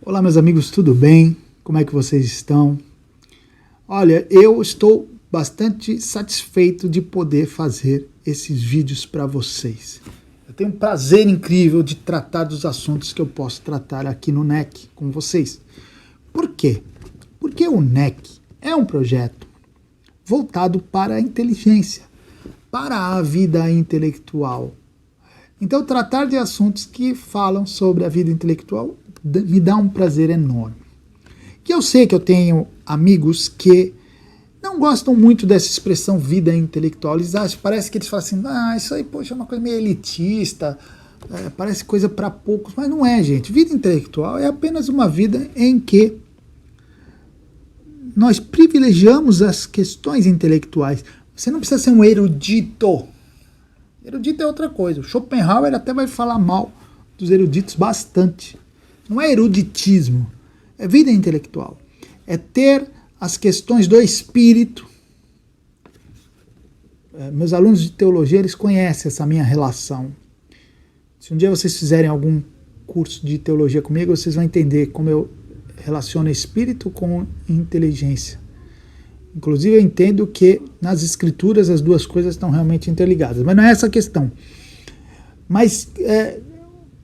Olá, meus amigos, tudo bem? Como é que vocês estão? Olha, eu estou bastante satisfeito de poder fazer esses vídeos para vocês. Eu tenho um prazer incrível de tratar dos assuntos que eu posso tratar aqui no NEC com vocês. Por quê? Porque o NEC é um projeto voltado para a inteligência, para a vida intelectual. Então, tratar de assuntos que falam sobre a vida intelectual me dá um prazer enorme. Que eu sei que eu tenho amigos que não gostam muito dessa expressão vida intelectual. Eles acham, parece que eles falam assim, isso aí, poxa, é uma coisa meio elitista, parece coisa para poucos, mas não é, gente. Vida intelectual é apenas uma vida em que nós privilegiamos as questões intelectuais. Você não precisa ser um erudito. Erudito é outra coisa. O Schopenhauer até vai falar mal dos eruditos bastante. Não é eruditismo, é vida intelectual. É ter as questões do espírito. Meus alunos de teologia, eles conhecem essa minha relação. Se um dia vocês fizerem algum curso de teologia comigo, vocês vão entender como eu relaciono espírito com inteligência. Inclusive eu entendo que nas escrituras as duas coisas estão realmente interligadas, mas não é essa a questão. Mas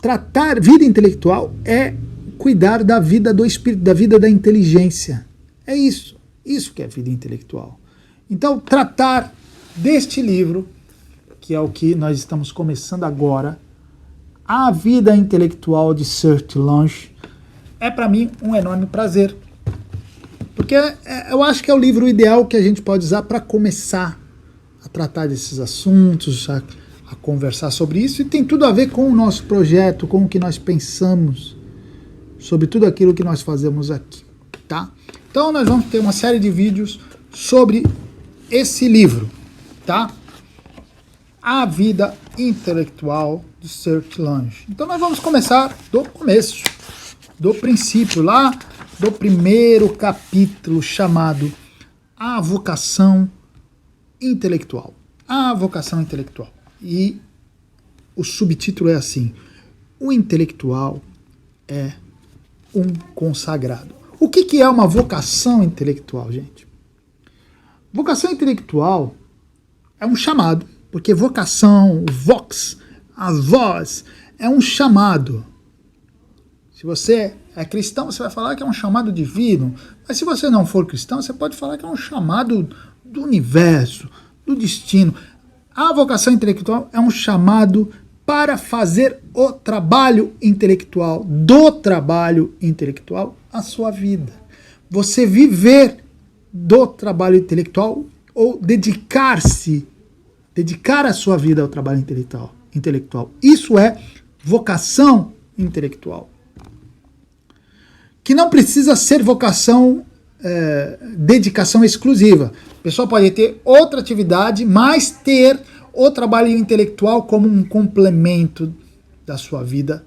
tratar vida intelectual é cuidar da vida do espírito, da vida da inteligência. É isso que é vida intelectual. Então tratar deste livro, que é o que nós estamos começando agora, A Vida Intelectual de Serge Lange, é para mim um enorme prazer. Porque eu acho que é o livro ideal que a gente pode usar para começar a tratar desses assuntos, a conversar sobre isso, e tem tudo a ver com o nosso projeto, com o que nós pensamos sobre tudo aquilo que nós fazemos aqui, tá? Então nós vamos ter uma série de vídeos sobre esse livro, tá? A Vida Intelectual de Serge Lange. Então nós vamos começar do começo, do princípio, lá do primeiro capítulo, chamado A Vocação Intelectual. A Vocação Intelectual. E o subtítulo é assim: o intelectual é um consagrado. O que é uma vocação intelectual, gente? Vocação intelectual é um chamado, porque vocação, vox, a voz, é um chamado. Se você é cristão, você vai falar que é um chamado divino, mas se você não for cristão, você pode falar que é um chamado do universo, do destino. A vocação intelectual é um chamado para fazer o trabalho intelectual, do trabalho intelectual, a sua vida. Você viver do trabalho intelectual ou dedicar a sua vida ao trabalho intelectual. Isso é vocação intelectual. Que não precisa ser vocação, dedicação exclusiva. A pessoa pode ter outra atividade, mas ter o trabalho intelectual como um complemento da sua vida.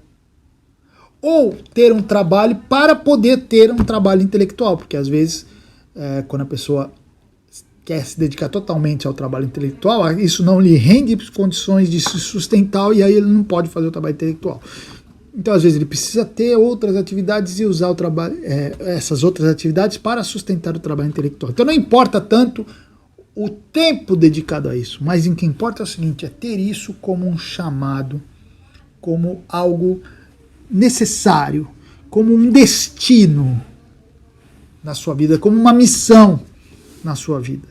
Ou ter um trabalho para poder ter um trabalho intelectual, porque às vezes, quando a pessoa quer se dedicar totalmente ao trabalho intelectual, isso não lhe rende condições de se sustentar e aí ele não pode fazer o trabalho intelectual. Então, às vezes, ele precisa ter outras atividades e usar o trabalho, essas outras atividades para sustentar o trabalho intelectual. Então, não importa tanto o tempo dedicado a isso, mas o que importa é o seguinte, é ter isso como um chamado, como algo necessário, como um destino na sua vida, como uma missão na sua vida.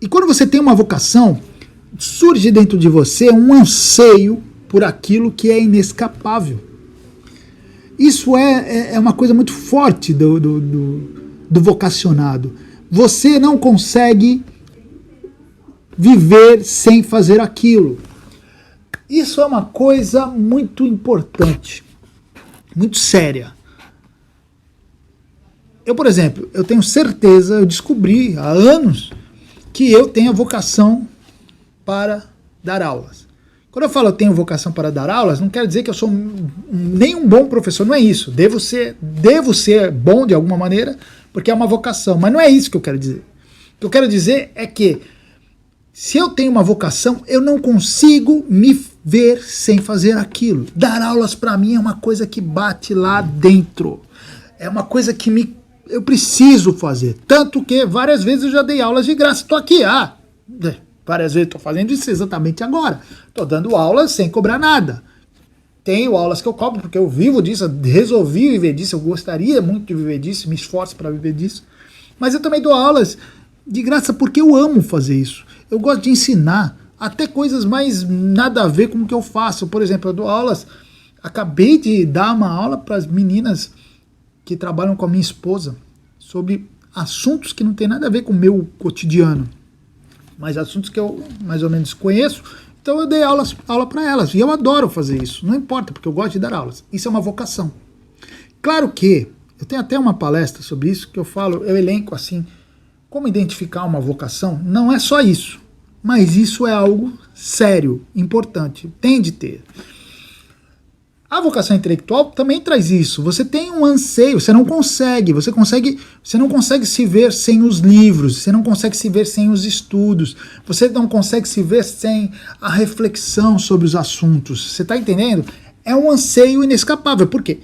E quando você tem uma vocação, surge dentro de você um anseio por aquilo que é inescapável. Isso é uma coisa muito forte do vocacionado. Você não consegue viver sem fazer aquilo. Isso é uma coisa muito importante, muito séria. Eu, por exemplo, eu tenho certeza, eu descobri há anos que eu tenho a vocação para dar aulas. Quando eu falo eu tenho vocação para dar aulas, não quero dizer que eu sou nem um bom professor, não é isso. Devo ser bom de alguma maneira, porque é uma vocação, mas não é isso que eu quero dizer. O que eu quero dizer é que Se eu tenho uma vocação, eu não consigo me ver sem fazer aquilo. Dar aulas para mim é uma coisa que bate lá dentro. É uma coisa que eu preciso fazer. Tanto que várias vezes eu já dei aulas de graça. Estou aqui, várias vezes estou fazendo isso exatamente agora. Estou dando aulas sem cobrar nada. Tenho aulas que eu cobro porque eu vivo disso, eu resolvi viver disso, eu gostaria muito de viver disso, me esforço para viver disso. Mas eu também dou aulas de graça porque eu amo fazer isso. Eu gosto de ensinar até coisas mais nada a ver com o que eu faço. Por exemplo, eu dou aulas, acabei de dar uma aula para as meninas que trabalham com a minha esposa sobre assuntos que não tem nada a ver com o meu cotidiano, mas assuntos que eu mais ou menos conheço. Então eu dei aula para elas e eu adoro fazer isso, não importa, porque eu gosto de dar aulas. Isso é uma vocação. Claro que eu tenho até uma palestra sobre isso que eu falo, eu elenco assim, como identificar uma vocação. Não é só isso, mas isso é algo sério, importante, tem de ter. A vocação intelectual também traz isso. Você tem um anseio, você não consegue se ver sem os livros, você não consegue se ver sem os estudos, você não consegue se ver sem a reflexão sobre os assuntos. Você está entendendo? É um anseio inescapável. Por quê?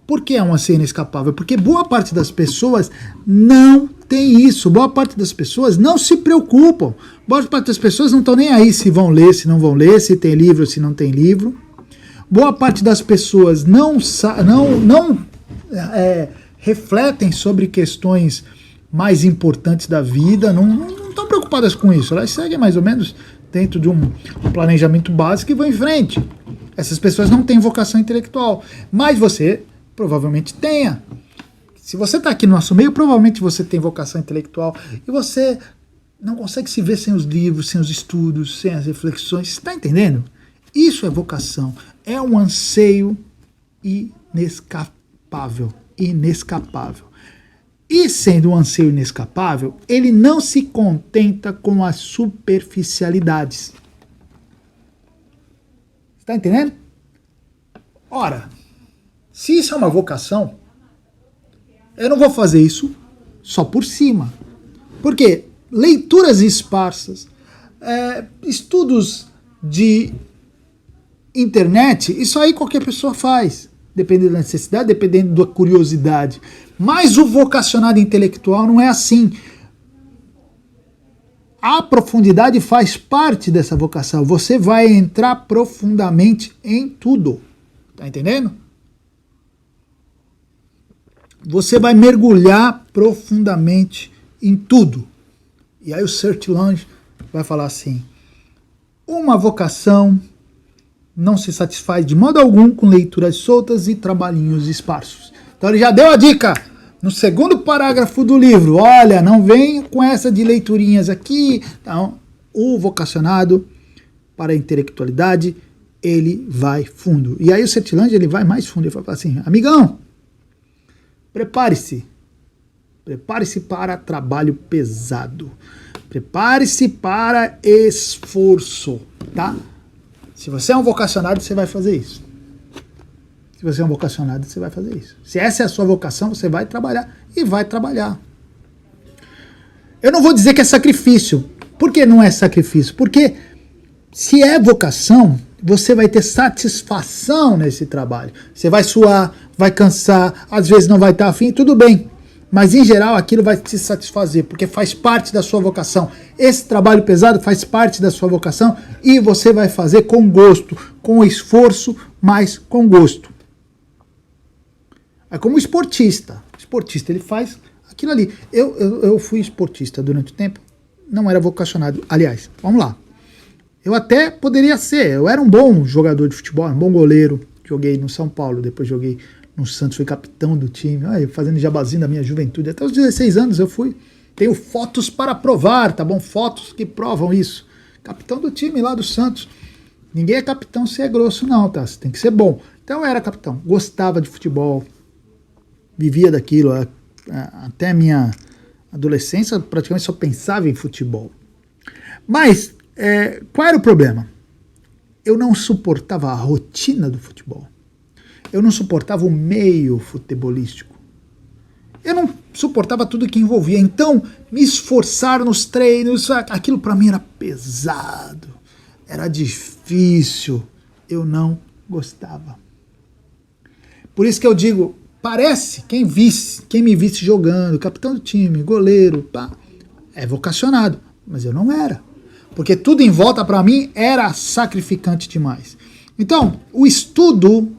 Por que é um anseio inescapável? Porque boa parte das pessoas não tem isso. Boa parte das pessoas não se preocupam. Boa parte das pessoas não estão nem aí se vão ler, se não vão ler, se tem livro, se não tem livro. Boa parte das pessoas não refletem sobre questões mais importantes da vida, não estão preocupadas com isso. Elas seguem mais ou menos dentro de um planejamento básico e vão em frente. Essas pessoas não têm vocação intelectual, mas você provavelmente tenha. Se você está aqui no nosso meio, provavelmente você tem vocação intelectual e você não consegue se ver sem os livros, sem os estudos, sem as reflexões. Você está entendendo? Isso é vocação. É um anseio inescapável. E sendo um anseio inescapável, ele não se contenta com as superficialidades. Está entendendo? Ora, se isso é uma vocação, eu não vou fazer isso só por cima. Porque leituras esparsas, estudos de internet, isso aí qualquer pessoa faz, dependendo da necessidade, dependendo da curiosidade. Mas o vocacionado intelectual não é assim. A profundidade faz parte dessa vocação. Você vai entrar profundamente em tudo. Tá entendendo? Você vai mergulhar profundamente em tudo. E aí o Sertillange vai falar assim: uma vocação não se satisfaz de modo algum com leituras soltas e trabalhinhos esparsos. Então ele já deu a dica no segundo parágrafo do livro. Olha, não venha com essa de leiturinhas aqui. Então, o vocacionado para a intelectualidade, ele vai fundo. E aí o Sertillange, ele vai mais fundo. Ele fala assim: amigão, prepare-se. Prepare-se para trabalho pesado. Prepare-se para esforço, tá? Se você é um vocacionado, você vai fazer isso. Se você é um vocacionado, você vai fazer isso. Se essa é a sua vocação, você vai trabalhar e vai trabalhar. Eu não vou dizer que é sacrifício. Por que não é sacrifício? Porque se é vocação, você vai ter satisfação nesse trabalho. Você vai suar, vai cansar, às vezes não vai estar afim, tudo bem. Mas em geral aquilo vai te satisfazer, porque faz parte da sua vocação. Esse trabalho pesado faz parte da sua vocação e você vai fazer com gosto, com esforço, mas com gosto. É como o esportista. O esportista, ele faz aquilo ali. Eu fui esportista durante o tempo, não era vocacionado. Aliás, vamos lá. Eu até poderia ser, eu era um bom jogador de futebol, um bom goleiro. Joguei no São Paulo, depois joguei no Santos, fui capitão do time, fazendo jabazinho da minha juventude. Até os 16 anos eu fui. Tenho fotos para provar, tá bom? Fotos que provam isso. Capitão do time lá do Santos. Ninguém é capitão se é grosso não, tá? Você tem que ser bom. Então eu era capitão, gostava de futebol, vivia daquilo. Até a minha adolescência praticamente só pensava em futebol. Mas qual era o problema? Eu não suportava a rotina do futebol. Eu não suportava o meio futebolístico. Eu não suportava tudo que envolvia. Então, me esforçar nos treinos, aquilo para mim era pesado, era difícil. Eu não gostava. Por isso que eu digo, parece, quem me visse jogando, capitão do time, goleiro, pá, é vocacionado. Mas eu não era. Porque tudo em volta para mim era sacrificante demais. Então, o estudo,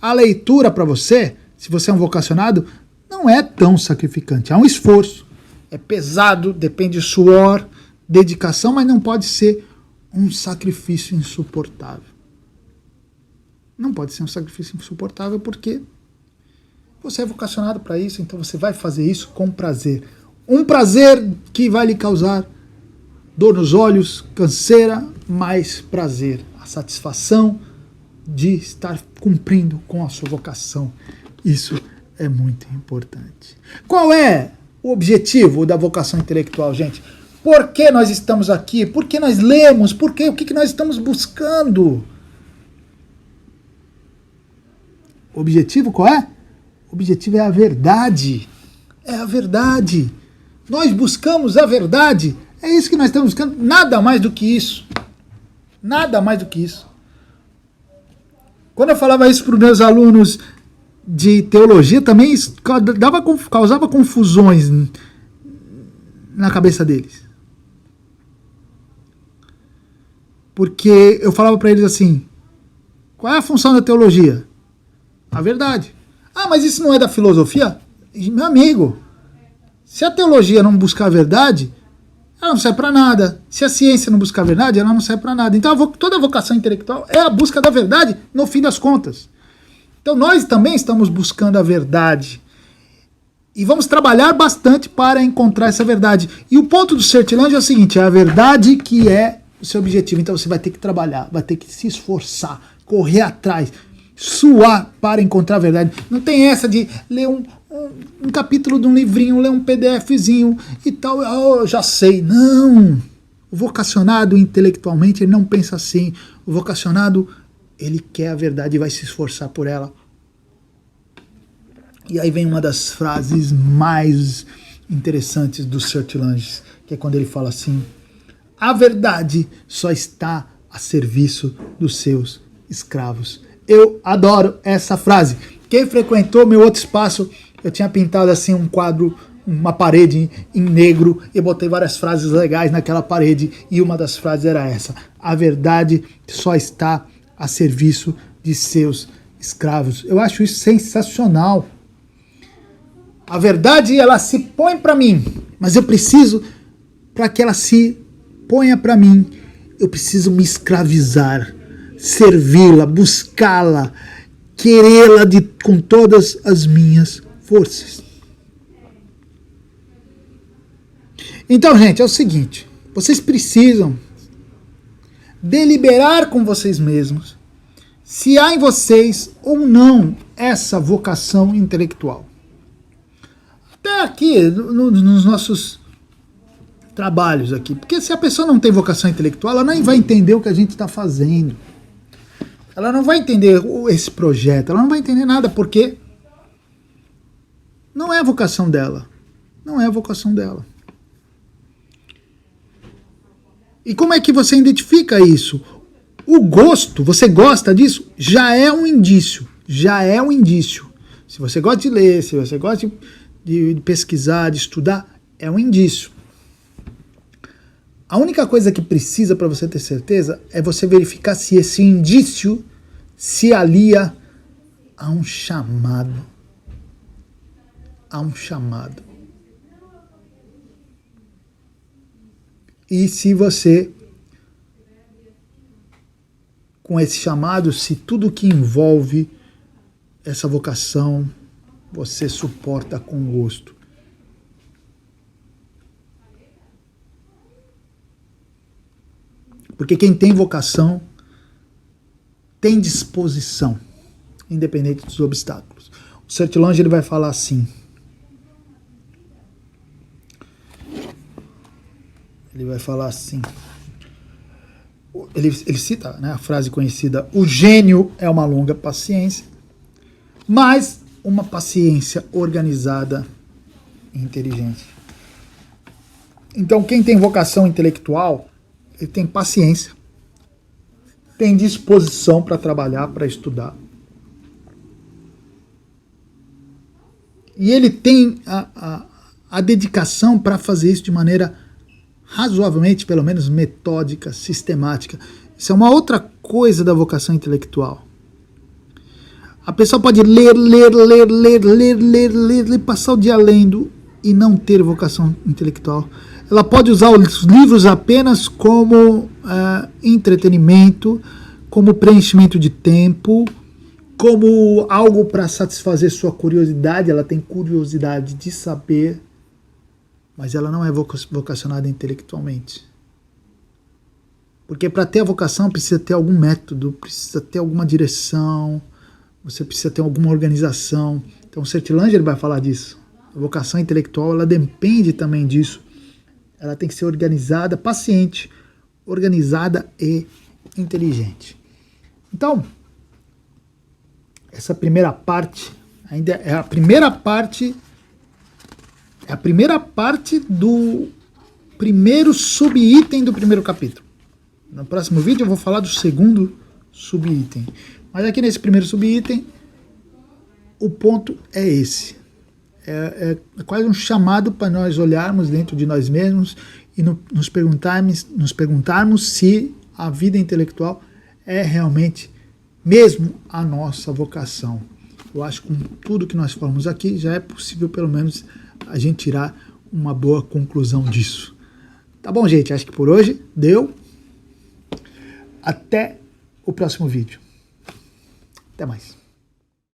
a leitura para você, se você é um vocacionado, não é tão sacrificante. Há um esforço. É pesado, depende de suor, dedicação, mas não pode ser um sacrifício insuportável. Não pode ser um sacrifício insuportável porque você é vocacionado para isso, então você vai fazer isso com prazer. Um prazer que vai lhe causar dor nos olhos, canseira, mais prazer. A satisfação de estar cumprindo com a sua vocação. Isso é muito importante. Qual é o objetivo da vocação intelectual, gente? Por que nós estamos aqui? Por que nós lemos? Por quê? O que nós estamos buscando? O objetivo qual é? O objetivo é a verdade. É a verdade. Nós buscamos a verdade. É isso que nós estamos buscando. Nada mais do que isso. Nada mais do que isso. Quando eu falava isso para os meus alunos de teologia, também causava confusões na cabeça deles. Porque eu falava para eles assim, qual é a função da teologia? A verdade. Ah, mas isso não é da filosofia? Meu amigo, se a teologia não buscar a verdade, ela não serve para nada. Se a ciência não buscar a verdade, ela não serve para nada. Então toda a vocação intelectual é a busca da verdade no fim das contas. Então nós também estamos buscando a verdade. E vamos trabalhar bastante para encontrar essa verdade. E o ponto do Sertilange é o seguinte, é a verdade que é o seu objetivo. Então você vai ter que trabalhar, vai ter que se esforçar, correr atrás, suar para encontrar a verdade. Não tem essa de ler um capítulo de um livrinho, ler um PDFzinho e tal, eu já sei. Não! O vocacionado intelectualmente, ele não pensa assim. O vocacionado, ele quer a verdade e vai se esforçar por ela. E aí vem uma das frases mais interessantes do Sertilange, que é quando ele fala assim, a verdade só está a serviço dos seus escravos. Eu adoro essa frase. Quem frequentou meu outro espaço, eu tinha pintado assim um quadro, uma parede em negro, e botei várias frases legais naquela parede, e uma das frases era essa, a verdade só está a serviço de seus escravos. Eu acho isso sensacional. A verdade, ela se põe para mim, mas eu preciso, para que ela se ponha para mim, eu preciso me escravizar, servi-la, buscá-la, querê-la com todas as minhas forças. Então, gente, é o seguinte, vocês precisam deliberar com vocês mesmos se há em vocês ou não essa vocação intelectual. Até aqui, nos nossos trabalhos aqui, porque se a pessoa não tem vocação intelectual, ela nem vai entender o que a gente está fazendo. Ela não vai entender esse projeto, ela não vai entender nada, porque não é a vocação dela. Não é a vocação dela. E como é que você identifica isso? O gosto, você gosta disso? Já é um indício. Já é um indício. Se você gosta de ler, se você gosta de pesquisar, de estudar, é um indício. A única coisa que precisa para você ter certeza é você verificar se esse indício se alia a um chamado. A um chamado. E se você, com esse chamado, se tudo que envolve essa vocação, você suporta com gosto. Porque quem tem vocação tem disposição, independente dos obstáculos. O Sertilange, ele vai falar assim. Ele vai falar assim. Ele cita, né, a frase conhecida: o gênio é uma longa paciência, mas uma paciência organizada e inteligente. Então, quem tem vocação intelectual, ele tem paciência, tem disposição para trabalhar, para estudar. E ele tem a dedicação para fazer isso de maneira razoavelmente, pelo menos metódica, sistemática. Isso é uma outra coisa da vocação intelectual. A pessoa pode ler, passar o dia lendo e não ter vocação intelectual. Ela pode usar os livros apenas como entretenimento, como preenchimento de tempo, como algo para satisfazer sua curiosidade. Ela tem curiosidade de saber, mas ela não é vocacionada intelectualmente. Porque para ter a vocação precisa ter algum método, precisa ter alguma direção, você precisa ter alguma organização. Então o Sertilanger vai falar disso. A vocação intelectual, ela depende também disso. Ela tem que ser organizada, paciente, organizada e inteligente. Então, essa primeira parte ainda é a primeira parte do primeiro subitem do primeiro capítulo. No próximo vídeo eu vou falar do segundo subitem. Mas aqui nesse primeiro subitem, o ponto é esse. É quase um chamado para nós olharmos dentro de nós mesmos e nos perguntarmos se a vida intelectual é realmente mesmo a nossa vocação. Eu acho que com tudo que nós falamos aqui, já é possível pelo menos a gente tirar uma boa conclusão disso. Tá bom, gente? Acho que por hoje deu. Até o próximo vídeo. Até mais.